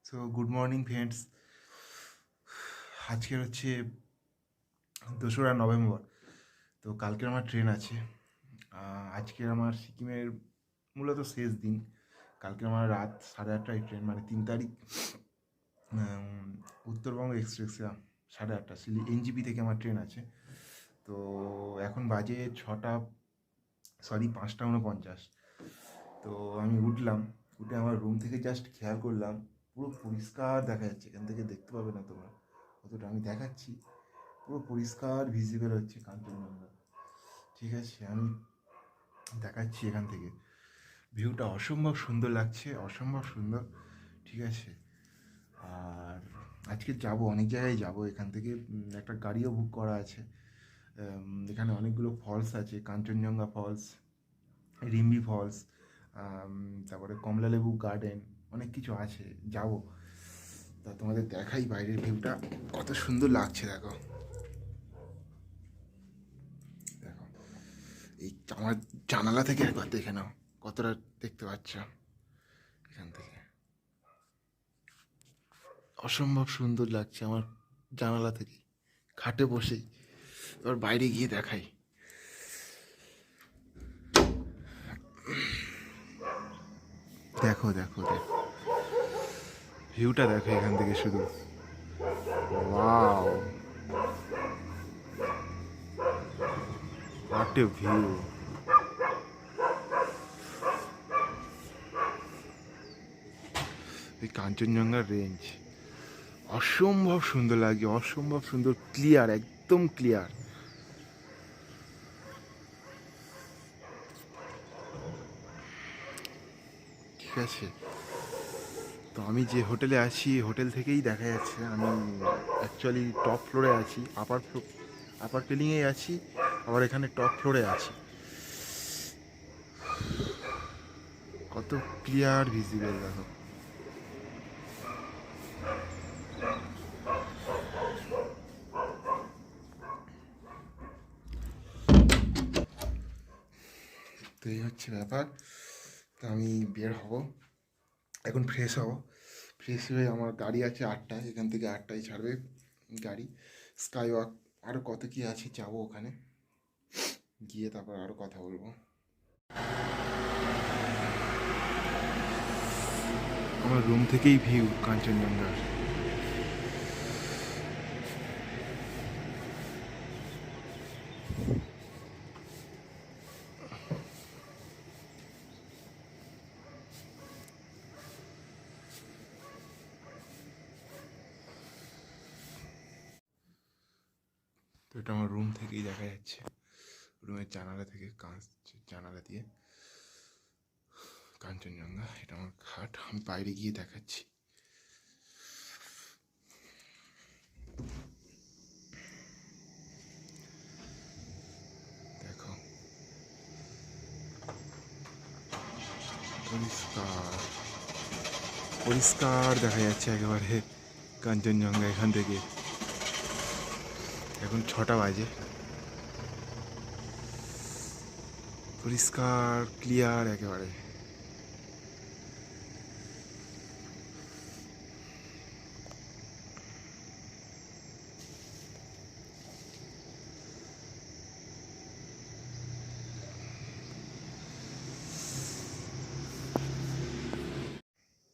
So good morning friends. আজকের হচ্ছে 2রা November. তো কালকে আমার ট্রেন আছে। আজকের আমার সিকিমের মূলত শেষ দিন। কালকে আমার রাত 8:30টায় ট্রেন, মানে 3 তারিখ। উম, উত্তরবঙ্গ এক্সপ্রেসে 8:30 এনজিপি থেকে আমার ট্রেন আছে। তো এখন বাজে 5টা 49। তো আমি উঠলাম, উঠে আমার রুম থেকে জাস্ট খেয়াল করলাম, পুরো পরিষ্কার দেখা যাচ্ছে। এখান থেকে দেখতে পাবে না তোমরা, অতটা আমি দেখাচ্ছি। পুরো পরিষ্কার ভিজিবল হচ্ছে কাঞ্চনজঙ্ঘা। ঠিক আছে, আমি দেখাচ্ছি এখান থেকে। ভিউটা অসম্ভব সুন্দর লাগছে, অসম্ভব সুন্দর। ঠিক আছে। আর আজকে যাব, অনেক জায়গায় যাব এখান থেকে। একটা গাড়িও বুক করা আছে। এখানে অনেকগুলো ফলস আছে, কাঞ্চনজঙ্ঘা ফলস, রিম্বি ফলস, তারপরে কমলালেবু গার্ডেন, অনেক কিছু আছে। যাব, তা তোমাদের দেখাই বাইরের ভিউটা কত সুন্দর লাগছে। দেখো দেখো, এই আমার জানালা থেকে একবার দেখে নাও কতটা দেখতে পাচ্ছ এখান থেকে। অসম্ভব সুন্দর লাগছে আমার জানালা থেকে, খাটে বসেই। এবার বাইরে গিয়ে দেখাই। দেখো দেখো দেখো, ভিউটা দেখো এখান থেকে শুধু। Wow, what a view! এই কাঞ্চনজঙ্ঘার রেঞ্জ অসম্ভব সুন্দর লাগে, অসম্ভব সুন্দর, ক্লিয়ার, একদম ক্লিয়ার। ঠিক আছে। তো আমি যে হোটেলে আছি, হোটেল থেকেই দেখা যাচ্ছে। আমি অ্যাকচুয়ালি টপ ফ্লোরে আছি, আপার টেলিংয়ে আছি, আবার এখানে টপ ফ্লোরে আছি। কত ক্লিয়ার ভিজিবল দেখো। তো এই হচ্ছে ব্যাপার। তো আমি বের হব এখন, ফ্রেশ হব। ফ্রেশ হয়ে আমার গাড়ি আছে 8টায়, এখান থেকে 8টায় ছাড়বে গাড়ি। স্কাই ওয়াক, আরও কত কী আছে, যাবো ওখানে গিয়ে তারপর আরও কথা বলবো। আমার রুম থেকেই ভিউ কাঞ্চনজঙ্ঘার। তো এটা আমার রুম থেকেই দেখা যাচ্ছে, রুমের জানালা থেকে, কাঁচ জানালা দিয়ে কাঞ্চনজঙ্ঘা। এটা আমার খাট, আমি বাইরে গিয়ে দেখাচ্ছি। দেখো, পরিষ্কার পরিষ্কার দেখা যাচ্ছে একেবারে কাঞ্চনজঙ্ঘা এখান থেকে। এখন 6টা বাজে, পরিষ্কার ক্লিয়ার একেবারে।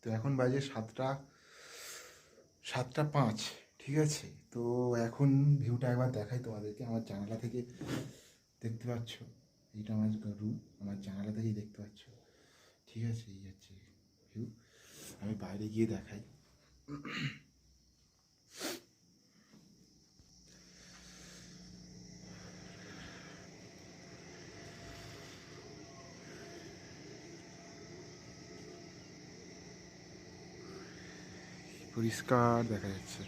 তো এখন বাজে 7টা 5। ঠিক আছে। তো এখন ভিউটা একবার দেখাই তোমাদেরকে। আমার জানালা থেকে দেখতে পাচ্ছ, এইটা আমার রুম, আমার জানালা থেকেই দেখতে পাচ্ছ। ঠিক আছে, এই হচ্ছে ভিউ। আমি বাইরে গিয়ে দেখাই। পরিষ্কার দেখা যাচ্ছে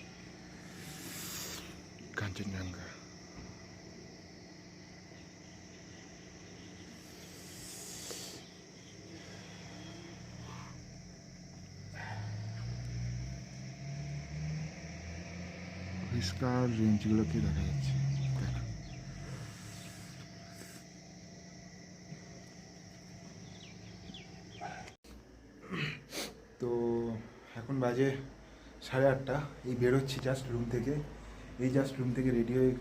কাঞ্চনজঙ্ঘা। পরিষ্কার রেঞ্জগুলোকে দেখা যাচ্ছে। দেখো, তো এখন বাজে 8:30। এই বেরোচ্ছি জাস্ট রুম থেকে, এই জাস্ট রুম থেকে রেডি হয়ে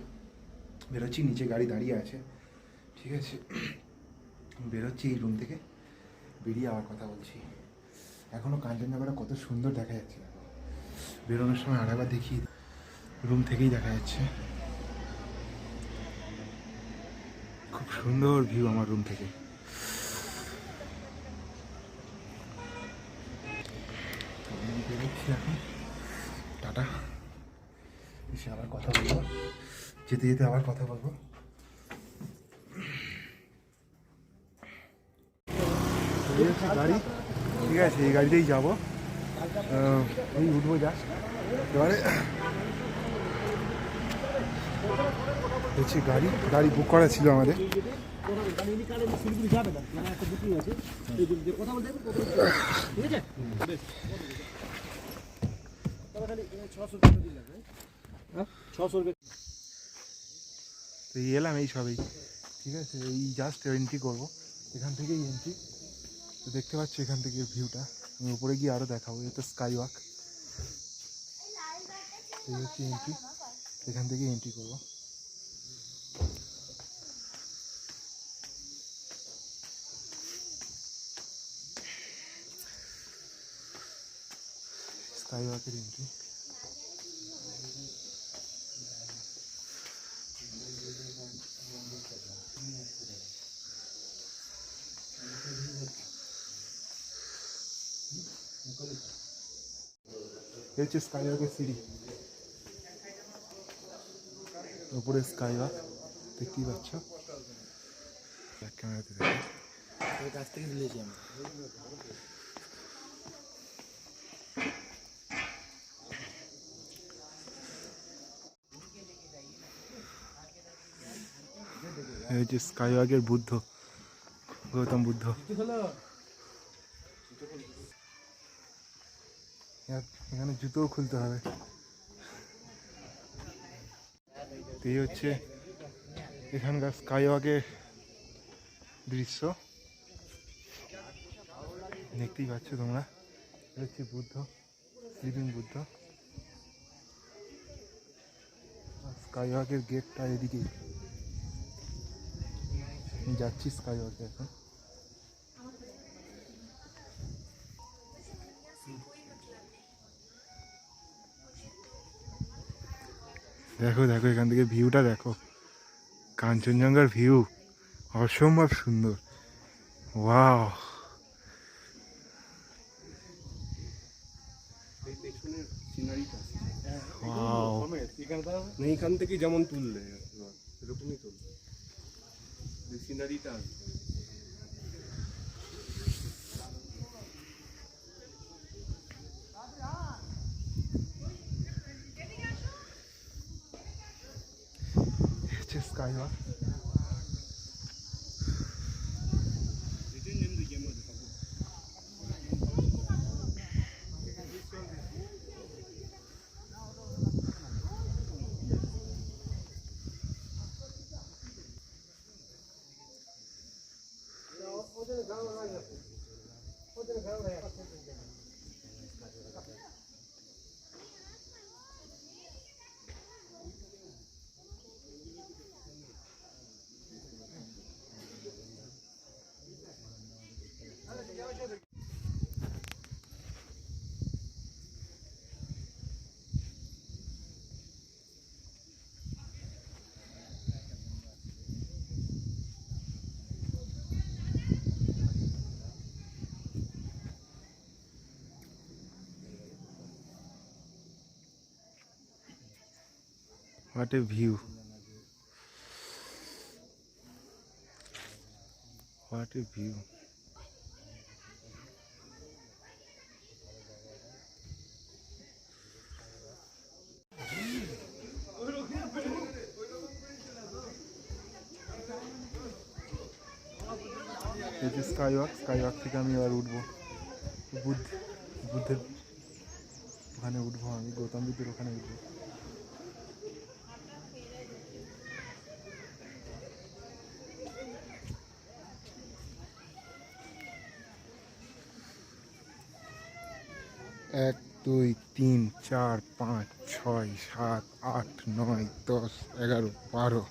বেরোচ্ছি, নিচে গাড়ি দাঁড়িয়ে আছে, ঠিক আছে। বেরোচ্ছি এই রুম থেকে, বেরিয়ে আবার কথা বলছি। এখনও কাঞ্চনজঙ্ঘাটা কত সুন্দর দেখা যাচ্ছে, বেরোনোর সময় আরেকবার দেখি, রুম থেকেই দেখা যাচ্ছে, খুব সুন্দর ভিউ আমার রুম থেকে। বেরোচ্ছি এখন, টাটা, এসে আবার কথা বলবো, যেতে যেতে আবার কথা বলবো। গাড়ি, ঠিক আছে, এই গাড়িতেই যাবো, এই উঠবো জাস্ট এবারে। হচ্ছে গাড়ি গাড়ি বুক করা ছিল আমাদের, তো এলাম এই সবেই, ঠিক আছে। এই জাস্ট এন্ট্রি করবো, এখান থেকেই এন্ট্রি, তো দেখতে পাচ্ছি এখান থেকে ভিউটা। আমি উপরে গিয়ে আরও দেখাবো, এই তো স্কাই ওয়াক, এই হচ্ছে এন্ট্রি, এখান থেকেই এন্ট্রি করবো। স্কাই ওয়াকের এন্ট্রি, এই হচ্ছে স্কাই ওয়াকের সিঁড়ি, উপরে স্কাই ওয়াক দেখতেই পাচ্ছ, ক্যামেরাতে দেখো, কাছ থেকে দিয়েছি আমি। এই হচ্ছে স্কাই ওয়াকের বুদ্ধ, গৌতম বুদ্ধ। এখানে জুতোও খুলতে হবে। এই হচ্ছে এখানকার স্কাই ওয়াকের দৃশ্য, দেখতেই পাচ্ছ তোমরা, এটা হচ্ছে বুদ্ধ, স্লিপিং বুদ্ধ। স্কাই ওয়াকের গেটটা এদিকেই, যাচ্ছি স্কাই ওয়াকে এখন। দেখো দেখো এখান থেকে ভিউটা দেখো, কাঞ্চনজঙ্ঘার ভিউ অসম্ভব সুন্দর, ওয়াও। এইখান থেকে যেমন তুললে এরকমই তুললে সিনারিটা আসবে। Sky walk, what a view, what a view. এই যে স্কাই ওয়াক, স্কাই ওয়াক থেকে আমি এবার উঠবো বুদ্ধের ওখানে উঠবো, আমি গৌতম বুদ্ধের ওখানে উঠবো। এক 2 3 4 5 6 7 8 9 10 11 12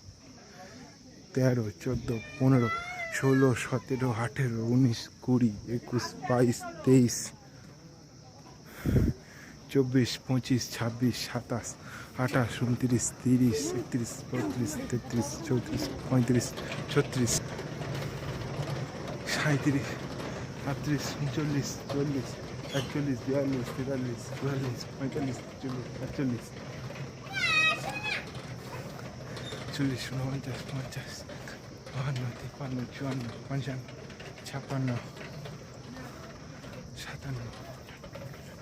13 14 15 16 17 18 19 20 21 22 23 24 25 26 27 28 29 30 31 32 33 34 35 36 37 38 39 40 41 42 43 44 45 46 47 48 49 50 51 52 53 54 55 56 57 58 59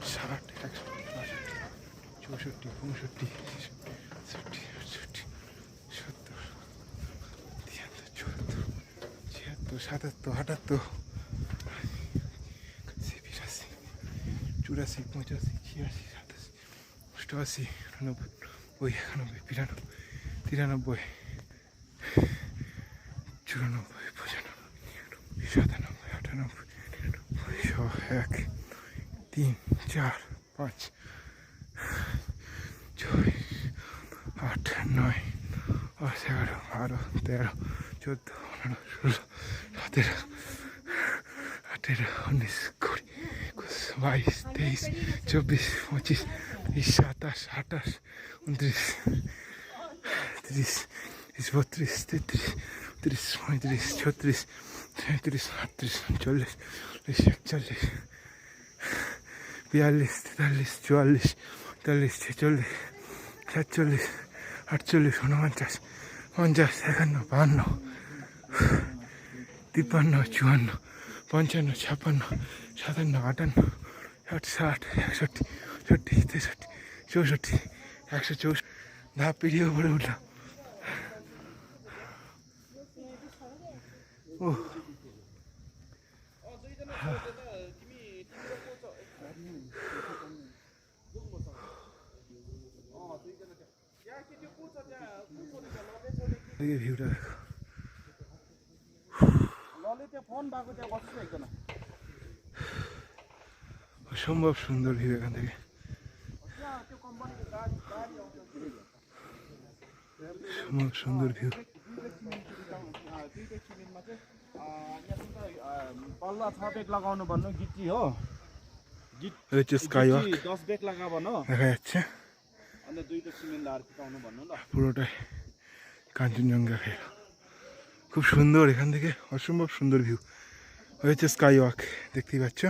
60 61 62 63 64 65 86 87 88 89 90 91 92 93 94 95 96 97 98 3 4 5 6 8 9 10 11 12 13 14 15 16 17 18 19 20 22 23 24 25 27 28 29 30 32 33 34 35 36 37 38 40 41 42 43 44 45 46 47 48 49 50 51 52 53 54 55 56 57 58 60 61 62 63 64 164 ধাপ পেরিয়ে উপরে উঠলাম। ও ভিউটা দেখো, অসম্ভব সুন্দর ভিউ এখান থেকে। অসম্ভব সুন্দর ভিউ। पल्ला 6 बेग लगाउनु भन्नु गिट्टी हो স্কাই ওয়াক 10 बेग লাগা भन्नु দেখা যাচ্ছে अनि 2टा सिमेन्ट लाएर टिकाउनु भन्नु ल পুরোটাই কাঞ্চনজঙ্ঘা খেলা। খুব সুন্দর এখান থেকে, অসম্ভব সুন্দর ভিউ। হয়েছে স্কাই ওয়াক, দেখতেই পাচ্ছ।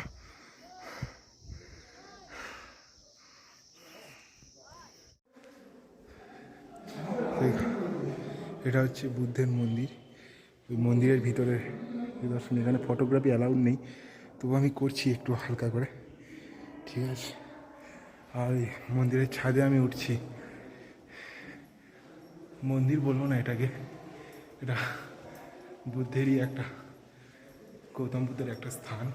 এটা হচ্ছে বুদ্ধের মন্দির। ওই মন্দিরের ভিতরে দর্শন, এখানে ফটোগ্রাফি অ্যালাউড নেই, তবু আমি করছি একটু হালকা করে, ঠিক আছে। আর এই মন্দিরের ছাদে আমি উঠছি। মন্দির বলবো না এটাকে, এটা বুদ্ধেরই একটা, গৌতম বুদ্ধের একটা স্থান,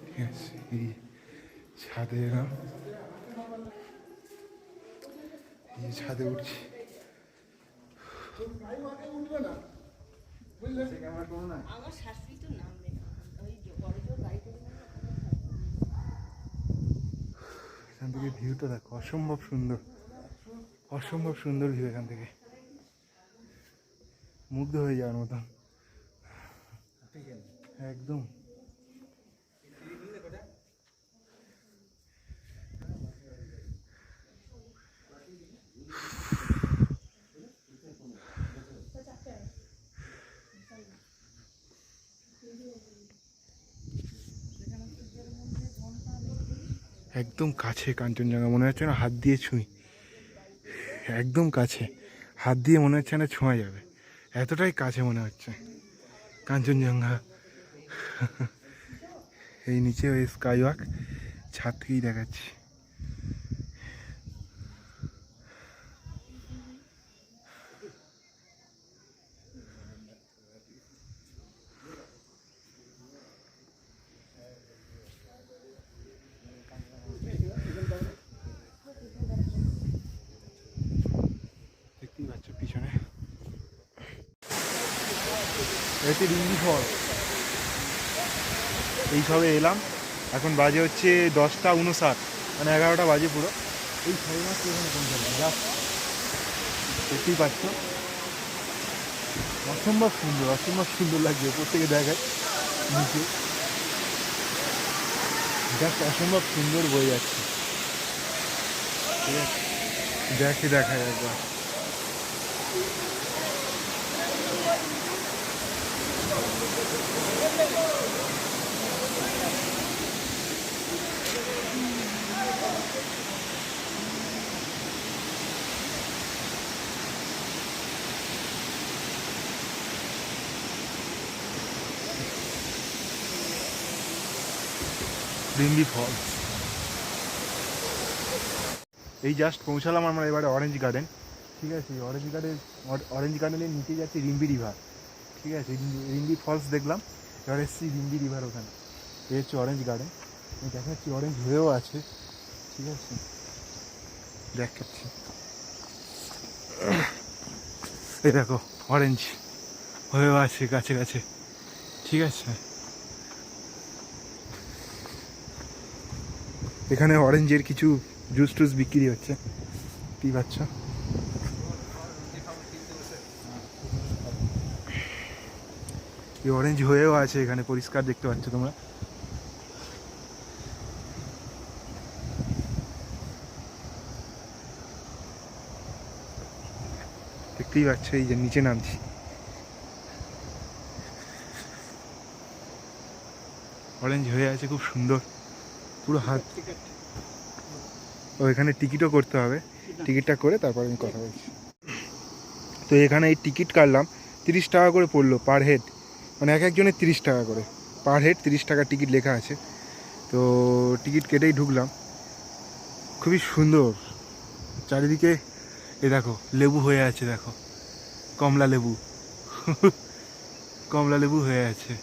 ঠিক আছে। এই ছাদে এলাম, এই ছাদে উঠছি। এখান থেকে ভিউটা দেখো, অসম্ভব সুন্দর, অসম্ভব সুন্দর ভিউ। এখান থেকে মুগ্ধ হয়ে যাওয়ার মতন একদম। একদম কাছে কাঞ্চনজঙ্ঘা, মনে হচ্ছে না হাত দিয়ে ছুঁই, একদম কাছে, হাত দিয়ে মনে হচ্ছে না ছোঁয়া যাবে, এতটাই কাছে মনে হচ্ছে কাঞ্চনজঙ্ঘা। এই নিচে ওই স্কাই ওয়াক, ছাদ থেকেই দেখাচ্ছি। দেখতেই পাচ্ছ পিছনে, এটি রিঙ্গি ফল। এই সবে এলাম, এখন বাজে হচ্ছে 10:59, মানে 11টা বাজে পুরো। এই ছয় মাস এখানে পৌঁছালাম, জাস্ট দেখতেই পাচ্ছ অসম্ভব সুন্দর লাগছে। ওপর থেকে দেখায় নিচে জাস্ট অসম্ভব সুন্দর বয়ে যাচ্ছে, ঠিক আছে? দেখায় একবার। রিম্বি ফলস, এই জাস্ট পৌঁছালাম আমরা এবারে অরেঞ্জ গার্ডেন, ঠিক আছে? অরেঞ্জ গার্ডেনের নিচে যাচ্ছে রিম্বি রিভার, ঠিক আছে? রিম্বি ফলস দেখলাম, এবার এসছি রিম্বি রিভার ওখানে। এই হচ্ছে অরেঞ্জ গার্ডেন, আমি দেখাচ্ছি, অরেঞ্জ হয়েও আছে, ঠিক আছে? দেখাচ্ছি, এই দেখো অরেঞ্জ হয়েও আছে কাছে কাছে, ঠিক আছে? এখানে অরেঞ্জের কিছু জুস টুস বিক্রি হচ্ছে, কি পাচ্ছ? এই অরেঞ্জ হয়েও আছে এখানে, পরিষ্কার দেখতে পাচ্ছ তোমরা। দেখতেই পাচ্ছ, এই যে নিচে নামছি, অরেঞ্জ হয়ে আছে, খুব সুন্দর পুরো হাত। ও এখানে টিকিটও করতে হবে, টিকিটটা করে তারপর আমি কথা বলছি। তো এখানে এই টিকিট কাটলাম, 30 টাকা করে পড়লো পার হেড, মানে এক একজনের 30 টাকা করে পার হেড, 30 টাকা টিকিট লেখা আছে। তো টিকিট কেটেই ঢুকলাম, খুবই সুন্দর চারিদিকে। এ দেখো লেবু হয়ে আছে, দেখো কমলা লেবু কমলা লেবু হয়ে আছে।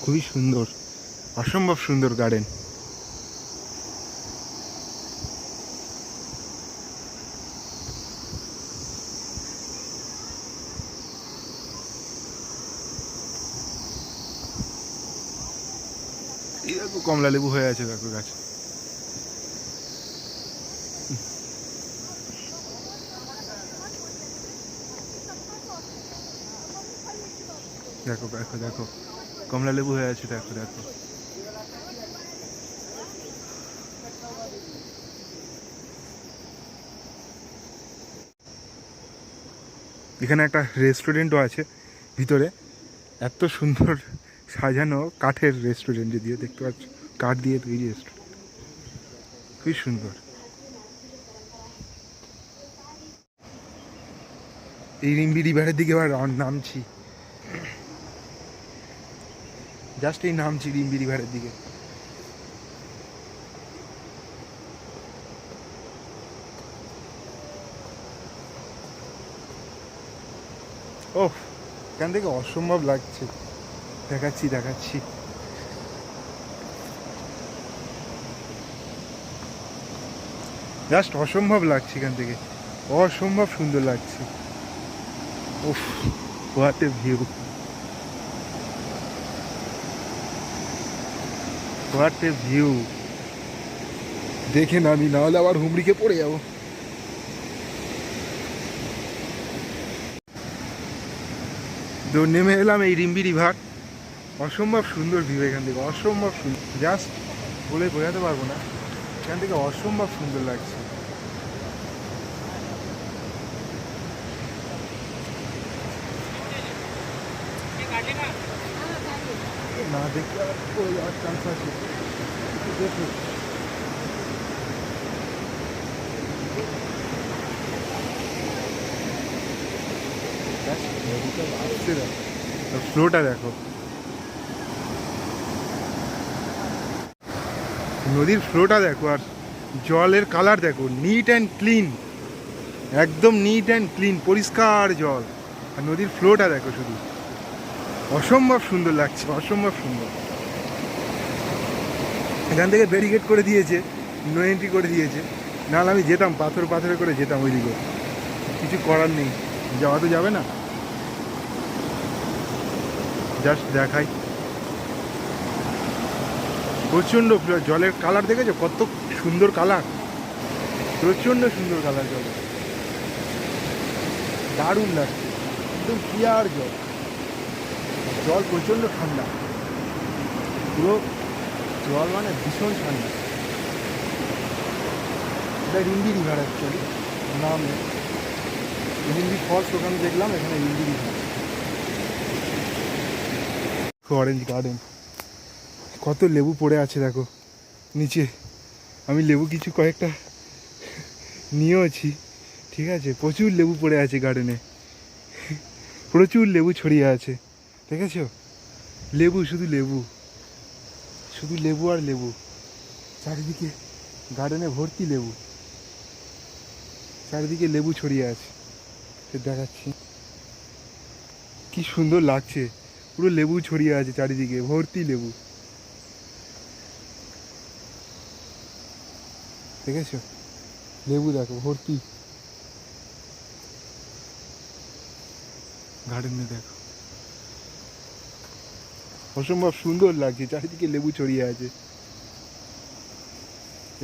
খুবই সুন্দর, অসম্ভব সুন্দর গার্ডেন। এই দেখো কমলা লেবু হয়ে আছে, দেখো গাছ। দেখো দেখো দেখো কমলা লেবু হয়ে আছে, দেখো দেখো। এখানে একটা রেস্টুরেন্টও আছে ভিতরে, এত সুন্দর সাজানো, কাঠের রেস্টুরেন্ট, যদিও দেখতে পাচ্ছ কাঠ দিয়ে তৈরি রেস্টুরেন্ট, খুবই সুন্দর। এই রিম্বি রিভারের দিকে এবার নামছি, জাস্ট এই নামছি রিম্বি রিভারের দিকে। ওহ, এখান থেকে অসম্ভব লাগছে, দেখাচ্ছি জাস্ট অসম্ভব লাগছে এখান থেকে, অসম্ভব সুন্দর লাগছে। উফ, what a view, what a view. দেখে নামি, না হলে আবার হুমড়িকে পড়ে যাবো। তো নেমে এলাম এই রিম্বি রিভার, অসম্ভব সুন্দর ভিউ এখান থেকে, অসম্ভব সুন্দর, জাস্ট বলে বোঝাতে পারবো না, এখান থেকে অসম্ভব সুন্দর লাগছে। না দেখলে পড়ে যাওয়ার চান্স আছে, দেখো আসছে, ফ্লোটা দেখো, নদীর ফ্লোটা দেখো, আর জলের কালার দেখো, নিট অ্যান্ড ক্লিন, একদম নিট অ্যান্ড ক্লিন, পরিষ্কার জল। আর নদীর ফ্লোটা দেখো শুধু, অসম্ভব সুন্দর লাগছে, অসম্ভব সুন্দর। এখান থেকে ব্যারিকেড করে দিয়েছে, নো এন্ট্রি করে দিয়েছে, নাহলে আমি যেতাম, পাথরে করে যেতাম ওইদিকে, কিছু করার নেই, যাওয়া তো যাবে না। জাস্ট দেখাই, প্রচণ্ড জলের কালার দেখেছো কত সুন্দর কালার, প্রচণ্ড সুন্দর কালার জল, দারুণ লাগছে, একদম ক্লিয়ার জল, জল প্রচণ্ড ঠান্ডা, পুরো জল মানে ভীষণ ঠান্ডা। এটা রিন্দি রিভার অ্যাকচুয়ালি, নাম নেই, রিন্দি ফলস ওখানে দেখলাম, এখানে রিন্দি রিভার। অরেঞ্জ গার্ডেন, কত লেবু পড়ে আছে দেখো নিচে, আমি লেবু কিছু কয়েকটা নিয়েওছি, ঠিক আছে, প্রচুর লেবু পড়ে আছে গার্ডেনে, প্রচুর লেবু ছড়িয়ে আছে, দেখেছো, লেবু শুধু লেবু, শুধু লেবু আর লেবু, চারিদিকে গার্ডেনে ভর্তি লেবু, চারিদিকে লেবু ছড়িয়ে আছে, দেখাচ্ছি কি সুন্দর লাগছে, পুরো লেবু ছড়িয়ে আছে চারিদিকে, ভর্তি লেবু, দেখেছো, লেবু দেখো ভর্তি, গার্ডেনে দেখো অসম্ভব সুন্দর লাগছে, চারিদিকে লেবু ছড়িয়ে আছে,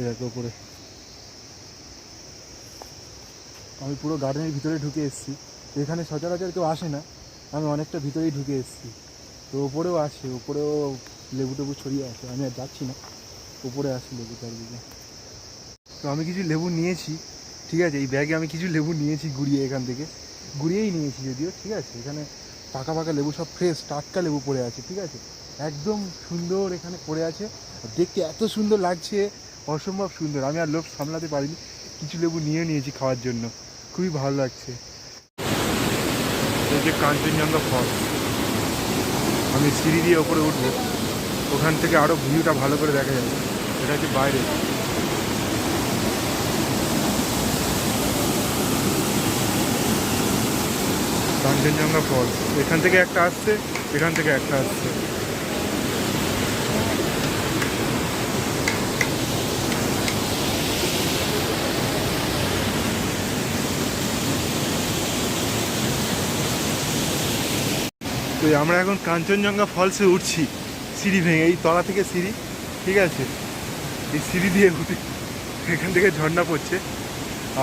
দেখো উপরে, আমি পুরো গার্ডেনের ভিতরে ঢুকে এসেছি, এখানে সচরাচর কেউ আসে না, আমি অনেকটা ভিতরেই ঢুকে এসেছি, তো ওপরেও আসে, ওপরেও লেবু টেবু ছড়িয়ে আছে, আমি আর যাচ্ছি না, উপরে আসি লেবু চারিদিকে। তো আমি কিছু লেবু নিয়েছি, ঠিক আছে, এই ব্যাগে আমি কিছু লেবু নিয়েছি গুড়িয়ে, এখান থেকে গুড়িয়েই নিয়েছি যদিও, ঠিক আছে, এখানে পাকা পাকা লেবু সব ফ্রেশ টাটকা লেবু পড়ে আছে, ঠিক আছে, একদম সুন্দর এখানে পড়ে আছে, দেখতে এত সুন্দর লাগছে, অসম্ভব সুন্দর, আমি আর লোভ সামলাতে পারিনি, কিছু লেবু নিয়ে নিয়েছি খাওয়ার জন্য, খুবই ভালো লাগছে। এই যে কাঞ্চনজঙ্ঘা ফল, আমি সিঁড়ি দিয়ে ওপরে উঠবো, ওখান থেকে আরও ভিউটা ভালো করে দেখা যাবে, এটা হচ্ছে বাইরে, কাঞ্চনজঙ্ঘা ফল, এখান থেকে একটা আসছে, এখান থেকে একটা আসছে, তো আমরা এখন কাঞ্চনজঙ্ঘা ফলসে উঠছি, সিঁড়ি ভেঙে, এই তলা থেকে সিঁড়ি, ঠিক আছে, এই সিঁড়ি দিয়ে উঠি, এখান থেকে ঝর্ণা পড়ছে,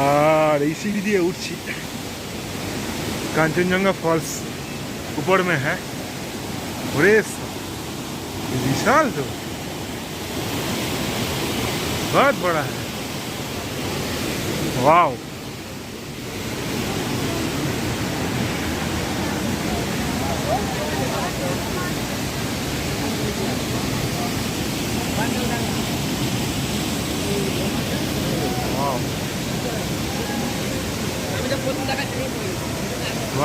আর এই সিঁড়ি দিয়ে উঠছি কাঞ্চনজঙ্ঘা ফলস, উপর में है, ওরে विशाल तो बहुत बड़ा है, wow,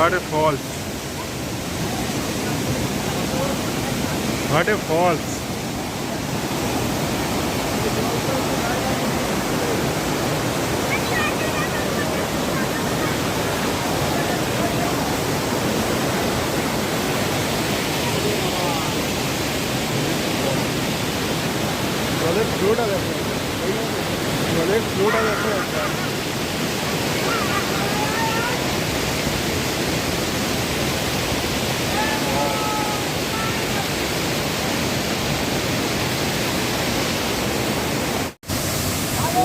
what a falls, what a falls, জলের ফ্লোটা দেখো, জলের ফ্লোটা দেখো একটা,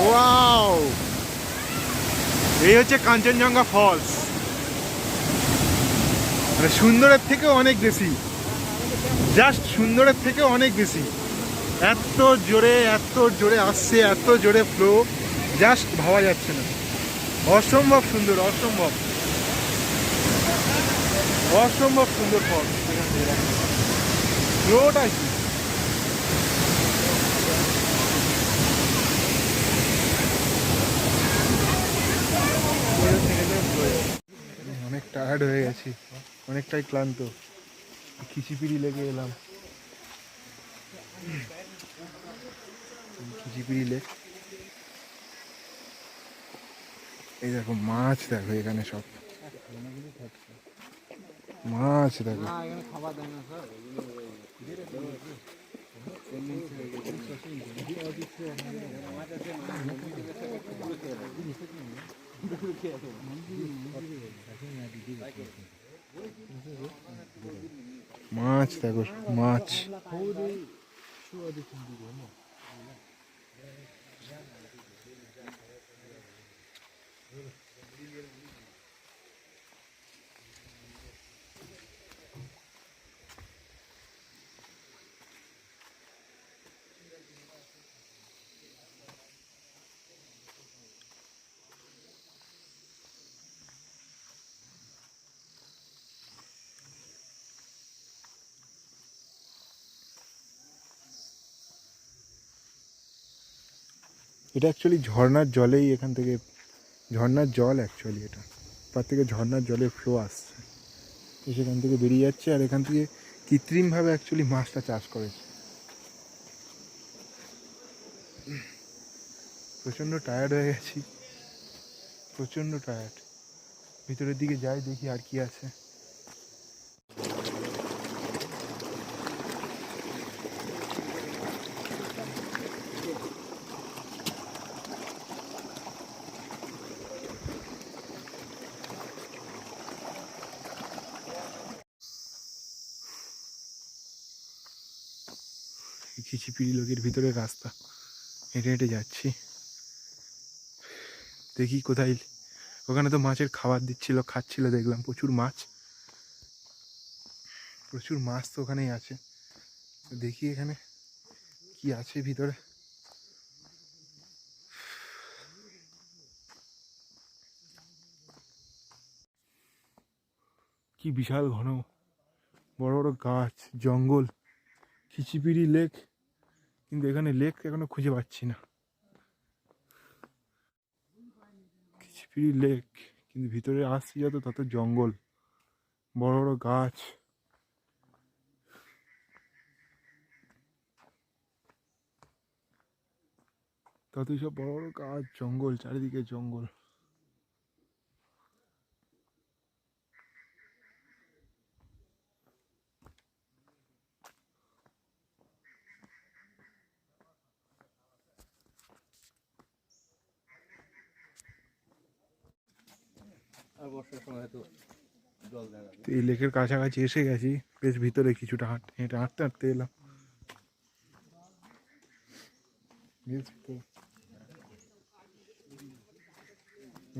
ওয়াও, এই হচ্ছে কাঞ্চনজঙ্ঘা ফলস, মানে সুন্দরের থেকেও অনেক বেশি, জাস্ট সুন্দরের থেকেও অনেক বেশি, এত জোরে আসছে, এত জোরে ফ্লো, জাস্ট ভাবা যাচ্ছে না, অসম্ভব সুন্দর, অসম্ভব অসম্ভব সুন্দর ফল, ফ্লোটা কি, অনেক টায়ার্ড হয়ে গেছি, অনেকটাই ক্লান্ত, খিচিপিড়ি লেগে এলাম, খিচিপিড়ি লেক, এই দেখো মাছ, দেখো এখানে সব মাছ, দেখো খাবার দেয় না স্যার, মাছ দেখো, মাছ। এটা অ্যাকচুয়ালি ঝর্ণার জলেই, এখান থেকে ঝর্ণার জল অ্যাকচুয়ালি, এটা তার থেকে ঝর্ণার জলের ফ্লো আসছে, সেখান থেকে বেরিয়ে যাচ্ছে, আর এখান থেকে কৃত্রিমভাবে অ্যাকচুয়ালি মাছটা চাষ করেছে। প্রচণ্ড টায়ার্ড হয়ে গেছি, প্রচণ্ড টায়ার্ড। ভিতরের দিকে যাই, দেখি আর কি আছে। খিচিপিড়ি লোকের ভিতরে রাস্তা, হেঁটে হেঁটে যাচ্ছি, দেখি কোথায়। ওখানে তো মাছের খাবার দিচ্ছিল, খাচ্ছিল, দেখলাম প্রচুর মাছ, প্রচুর মাছ তো ওখানেই আছে। দেখি এখানে কি আছে ভিতরে। কি বিশাল ঘন বড় বড় গাছ, জঙ্গল, খিচিপিড়ি লেক, কিন্তু এখানে লেক এখনো খুঁজে পাচ্ছি না। খিচিপিড়ি লেক, কিন্তু ভিতরে আসছি যত তত জঙ্গল, বড় বড় গাছ। ততই সব বড় বড় গাছ, জঙ্গল, চারিদিকে জঙ্গল। আর বর্ষার সময় তো জল দেখা তো এই লেকের কাছাকাছি এসে গেছি, বেশ ভিতরে কিছুটা হেঁটে হাঁটতে হাঁটতে এলাম। বেশ ভিতরে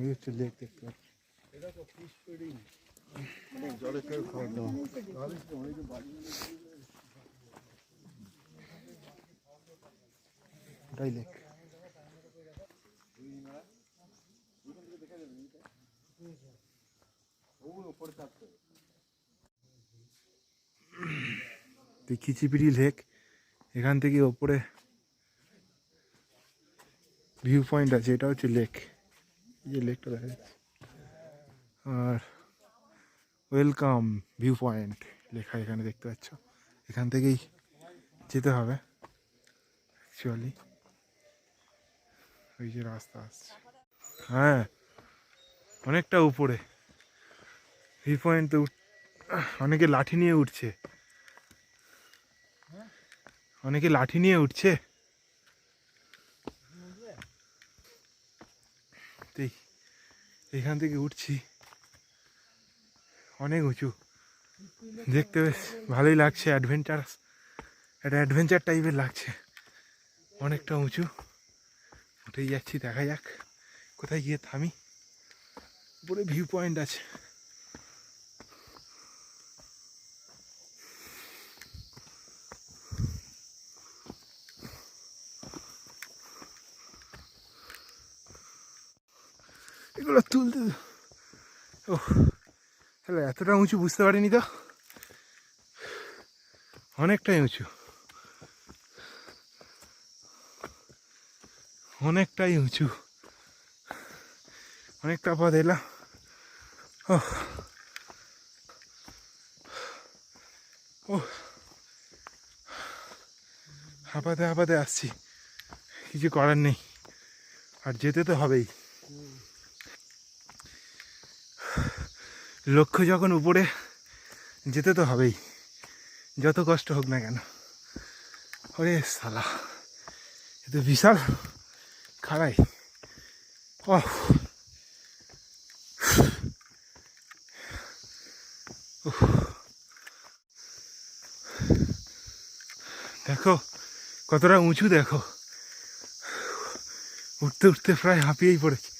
এই হচ্ছে লেক, দেখতে পাচ্ছি। ওটাই লেক। খিচিপিড়ি লেক, এখান থেকে ওপরে ভিউ পয়েন্ট আছে, এটা হচ্ছে লেক, এই যে লেকটা দেখা যাচ্ছে। আর ওয়েলকাম ভিউ পয়েন্ট লেখা এখানে দেখতে পাচ্ছ, এখান থেকেই যেতে হবে অ্যাকচুয়ালি, ওই যে রাস্তা আসছে। হ্যাঁ, অনেকটা উপরে ভিউ পয়েন্ট তো, অনেকে লাঠি নিয়ে উঠছে, অনেকে লাঠি নিয়ে উঠছে। এখান থেকে উঠছি, অনেক উঁচু, দেখতে বেশ ভালোই লাগছে, অ্যাডভেঞ্চারাস, একটা অ্যাডভেঞ্চার টাইপের লাগছে, অনেকটা উঁচু। উঠেই যাচ্ছি, দেখা যাক কোথায় গিয়ে থামি। উপরে ভিউ পয়েন্ট আছে। এগুলো তুলতে, ও তাহলে এতটা উঁচু বুঝতে পারিনি তো, অনেকটাই উঁচু, অনেকটাই উঁচু, অনেকটা পথ এলাম। ও ও হাঁপাতে হাঁপাতে আসছি, কিছু করার নেই, আর যেতে তো হবেই। লক্ষ্য যখন উপরে, যেতে তো হবেই, যত কষ্ট হোক না কেন। ওরে সালা, এ তো বিশাল খাড়াই। ও দেখো কতটা উঁচু, দেখো উঠতে উঠতে প্রায় হাঁপিয়েই পড়েছি।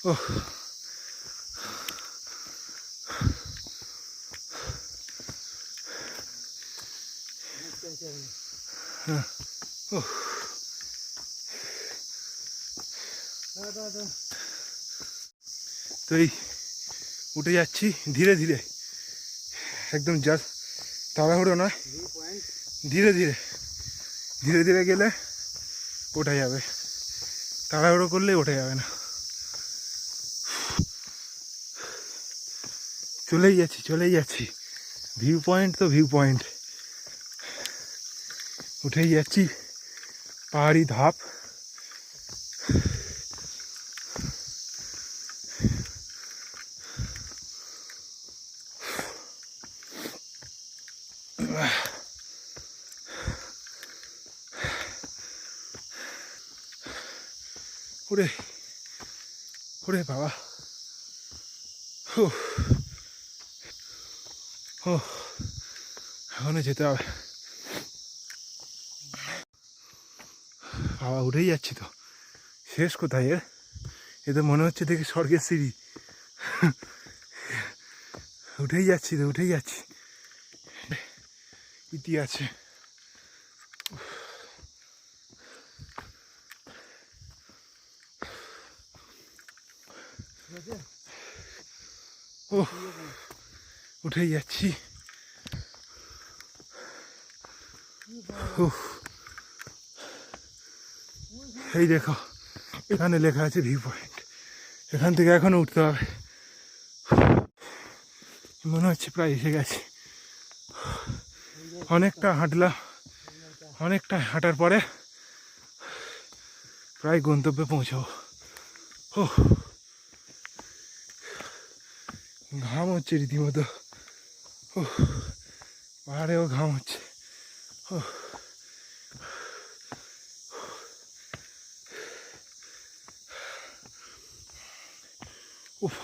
ও ও তো এই উঠে যাচ্ছি ধীরে ধীরে, একদম জাস্ট তাড়াহুড়ো নয়, ধীরে ধীরে ধীরে ধীরে গেলে ওঠা যাবে, তাড়াহুড়ো করলে ওঠা যাবে না। চলেই যাচ্ছি, ভিউ পয়েন্ট তো ভিউ পয়েন্ট, উঠেই যাচ্ছি পাহাড়ি ধাপ। ওরে ওরে বাবা, ও ও এখনো যেতে হবে বাবা, উঠেই যাচ্ছি তো, শেষ কোথায় এর? এ তো মনে হচ্ছে দেখি স্বর্গের সিঁড়ি। উঠেই যাচ্ছি তো, উঠেই যাচ্ছি, ইতি আছে। ও উঠেই যাচ্ছি। এই দেখো এখানে লেখা আছে ভিউ পয়েন্ট, এখান থেকে এখনো উঠতে হবে, মনে হচ্ছে প্রায় এসে গেছি। অনেকটা হাঁটলাম, অনেকটা হাঁটার পরে প্রায় গন্তব্যে পৌঁছাবো। ও ঘাম হচ্ছে রীতিমতো, ও পাহাড়েও ঘাম হচ্ছে। ও উফ,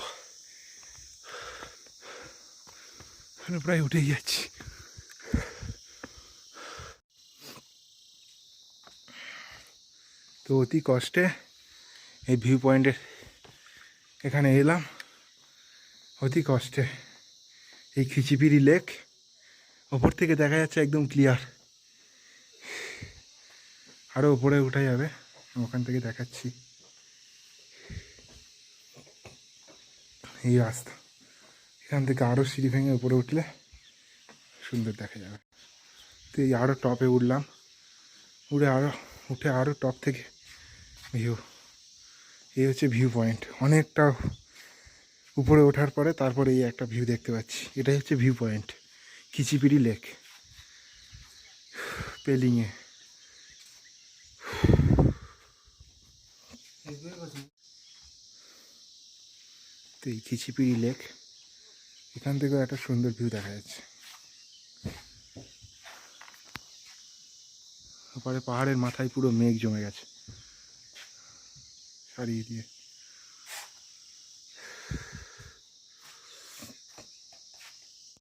প্রায় উঠেই যাচ্ছি। তো অতি কষ্টে এই ভিউ পয়েন্টের এখানে এলাম, অতি কষ্টে। এই খিচিপিড়ি লেক ওপর থেকে দেখা যাচ্ছে একদম ক্লিয়ার, আরও উপরে উঠা যাবে, ওখান থেকে দেখাচ্ছি এই রাস্তা, এখান থেকে আরও সিঁড়ি ভেঙে উপরে উঠলে সুন্দর দেখা যাবে। তো এই আরও টপে উঠলাম, উঠে আরও টপ থেকে ভিউ, এই হচ্ছে ভিউ পয়েন্ট। অনেকটা উপরে ওঠার পরে তারপরে এই একটা ভিউ দেখতে পাচ্ছি, এটাই হচ্ছে ভিউ পয়েন্ট খিচিপিড়ি লেক পেলিংয়ে। তো এই খিচিপিড়ি লেক, এখান থেকেও একটা সুন্দর ভিউ দেখা যাচ্ছে। ওপারে পাহাড়ের মাথায় পুরো মেঘ জমে গেছে সারিয়ে দিয়ে।